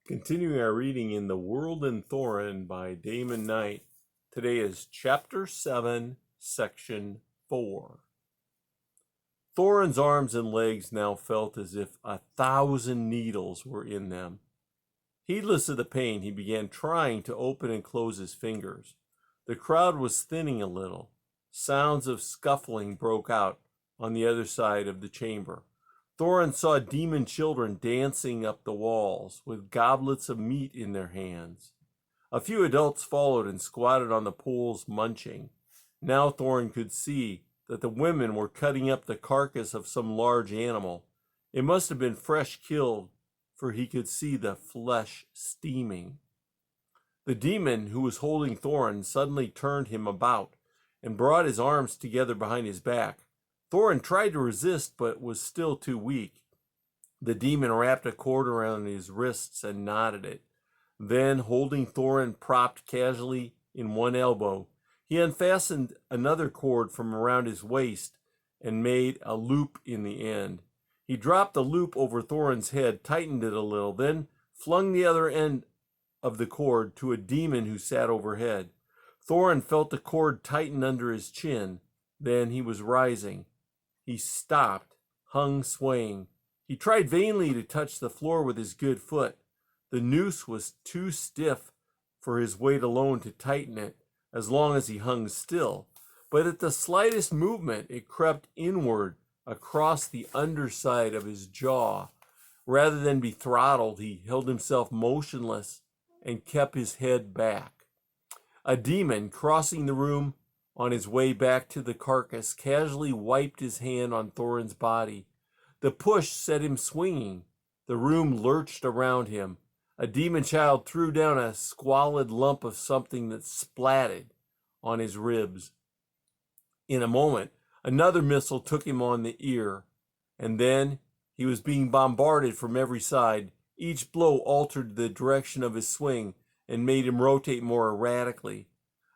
Continuing our reading in the World and Thorinn by Damon Knight. Today is Chapter 7, Section 4. Thorinn's arms and legs now felt as if 1,000 needles were in them. Heedless of the pain, he began trying to open and close his fingers. The crowd was thinning a little. Sounds of scuffling broke out on the other side of the chamber. Thorinn saw demon children dancing up the walls with goblets of meat in their hands. A few adults followed and squatted on the poles munching. Now Thorinn could see that the women were cutting up the carcass of some large animal. It must have been fresh killed, for he could see the flesh steaming. The demon who was holding Thorinn suddenly turned him about and brought his arms together behind his back. Thorinn tried to resist, but was still too weak. The demon wrapped a cord around his wrists and knotted it. Then, holding Thorinn propped casually in one elbow, he unfastened another cord from around his waist and made a loop in the end. He dropped the loop over Thorinn's head, tightened it a little, then flung the other end of the cord to a demon who sat overhead. Thorinn felt the cord tighten under his chin. Then he was rising. He stopped, hung swaying. He tried vainly to touch the floor with his good foot. The noose was too stiff for his weight alone to tighten it as long as he hung still. But at the slightest movement, it crept inward across the underside of his jaw. Rather than be throttled, he held himself motionless and kept his head back. A demon crossing the room on his way back to the carcass casually wiped his hand on Thorinn's body. The push set him swinging. The room lurched around him. A demon child threw down a squalid lump of something that splatted on his ribs. In a moment, another missile took him on the ear, and then he was being bombarded from every side. Each blow altered the direction of his swing and made him rotate more erratically.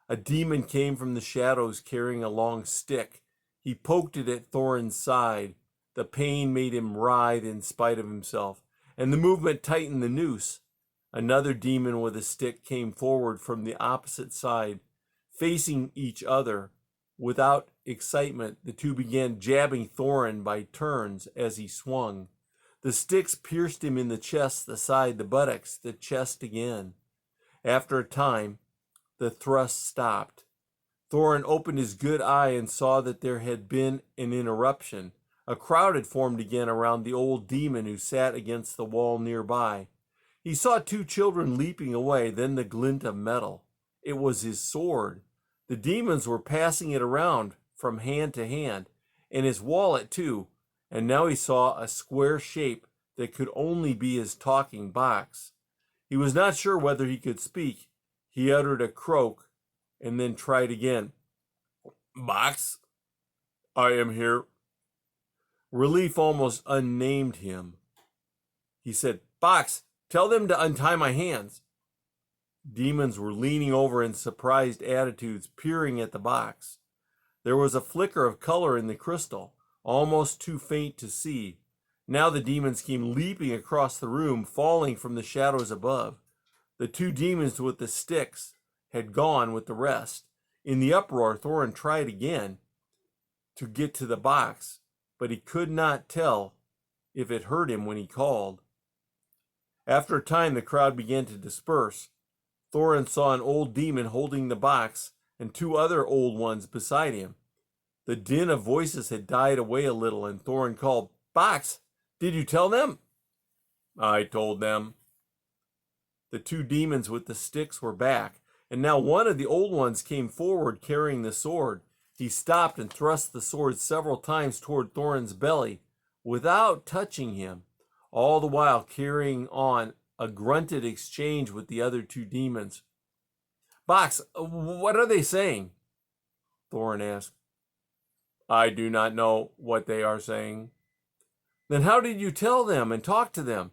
A demon came from the shadows carrying a long stick. He poked it at Thorinn's side. The pain made him writhe in spite of himself, and the movement tightened the noose. Another demon with a stick came forward from the opposite side. Facing each other, without excitement, the two began jabbing Thorinn by turns as he swung. The sticks pierced him in the chest, the side, the buttocks, the chest again. After a time, the thrust stopped. Thorinn opened his good eye and saw that there had been an interruption. A crowd had formed again around the old demon who sat against the wall nearby. He saw two children leaping away, then the glint of metal. It was his sword. The demons were passing it around from hand to hand, and his wallet too, and now he saw a square shape that could only be his talking box. He was not sure whether he could speak. He uttered a croak and then tried again. "Box, I am here." Relief almost unnamed him. He said, "Box, tell them to untie my hands." Demons were leaning over in surprised attitudes, peering at the box. There was a flicker of color in the crystal, almost too faint to see. Now the demons came leaping across the room, falling from the shadows above. The two demons with the sticks had gone with the rest. In the uproar, Thorinn tried again to get to the box, but he could not tell if it heard him when he called. After a time, the crowd began to disperse. Thorinn saw an old demon holding the box and two other old ones beside him. The din of voices had died away a little, and Thorinn called, "Box, did you tell them?" "I told them." The two demons with the sticks were back, and now one of the old ones came forward carrying the sword. He stopped and thrust the sword several times toward Thorinn's belly without touching him, all the while carrying on a grunted exchange with the other two demons. "Box, what are they saying?" Thorinn asked. "I do not know what they are saying." "Then how did you tell them and talk to them?"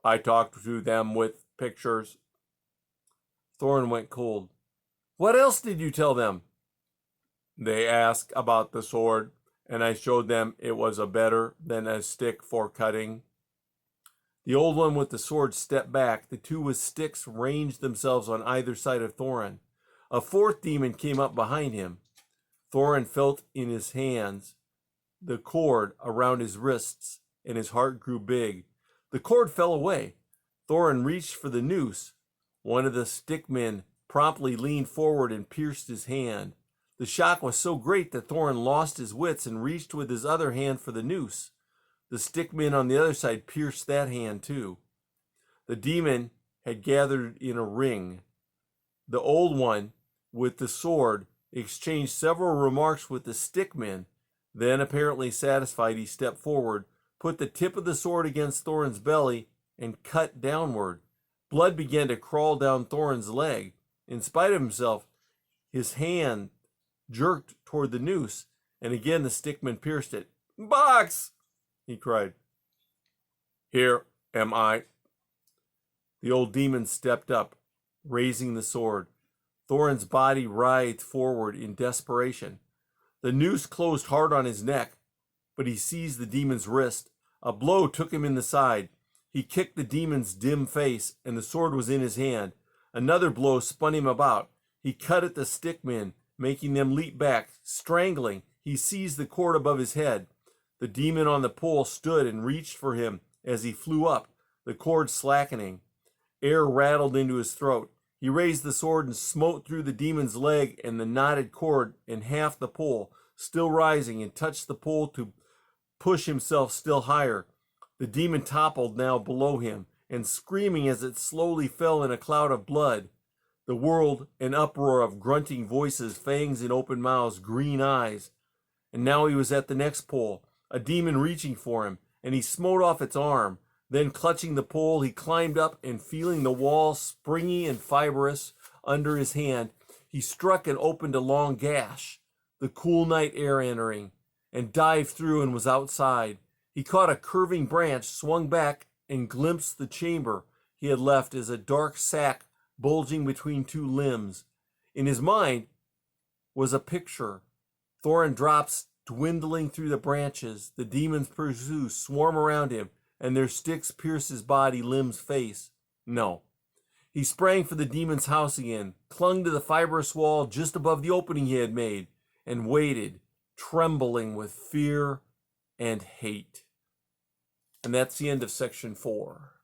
"I talked to them with pictures." Thorinn went cold. "What else did you tell them?" "They asked about the sword, and I showed them it was a better than a stick for cutting." The old one with the sword stepped back. The two with sticks ranged themselves on either side of Thorinn. A fourth demon came up behind him. Thorinn felt in his hands the cord around his wrists, and his heart grew big. The cord fell away. Thorinn reached for the noose. One of the stickmen promptly leaned forward and pierced his hand. The shock was so great that Thorinn lost his wits and reached with his other hand for the noose. The stickmen on the other side pierced that hand too. The demon had gathered in a ring. The old one with the sword exchanged several remarks with the stickmen. Then, apparently satisfied, he stepped forward, put the tip of the sword against Thorinn's belly, and cut downward. Blood began to crawl down Thorinn's leg. In spite of himself, his hand jerked toward the noose, and again the stickman pierced it. "Box!" he cried. "Here am I." The old demon stepped up, raising the sword. Thorinn's body writhed forward in desperation. The noose closed hard on his neck, but he seized the demon's wrist. A blow took him in the side. He kicked the demon's dim face, and the sword was in his hand. Another blow spun him about. He cut at the stickmen, making them leap back. Strangling, he seized the cord above his head. The demon on the pole stood and reached for him as he flew up, the cord slackening. Air rattled into his throat. He raised the sword and smote through the demon's leg and the knotted cord and half the pole, still rising, and touched the pole to push himself still higher. The demon toppled now below him, and screaming as it slowly fell in a cloud of blood. The world an uproar of grunting voices, fangs in open mouths, green eyes. And now he was at the next pole, a demon reaching for him, and he smote off its arm. Then, clutching the pole, he climbed up, and feeling the wall springy and fibrous under his hand, he struck and opened a long gash, the cool night air entering, and dived through and was outside. He caught a curving branch, swung back, and glimpsed the chamber he had left as a dark sack bulging between two limbs. In his mind was a picture. Thorinn drops dwindling through the branches. The demons pursue, swarm around him, and their sticks pierce his body, limbs, face. No. He sprang for the demon's house again, clung to the fibrous wall just above the opening he had made, and waited, trembling with fear and hate. And that's the end of section 4.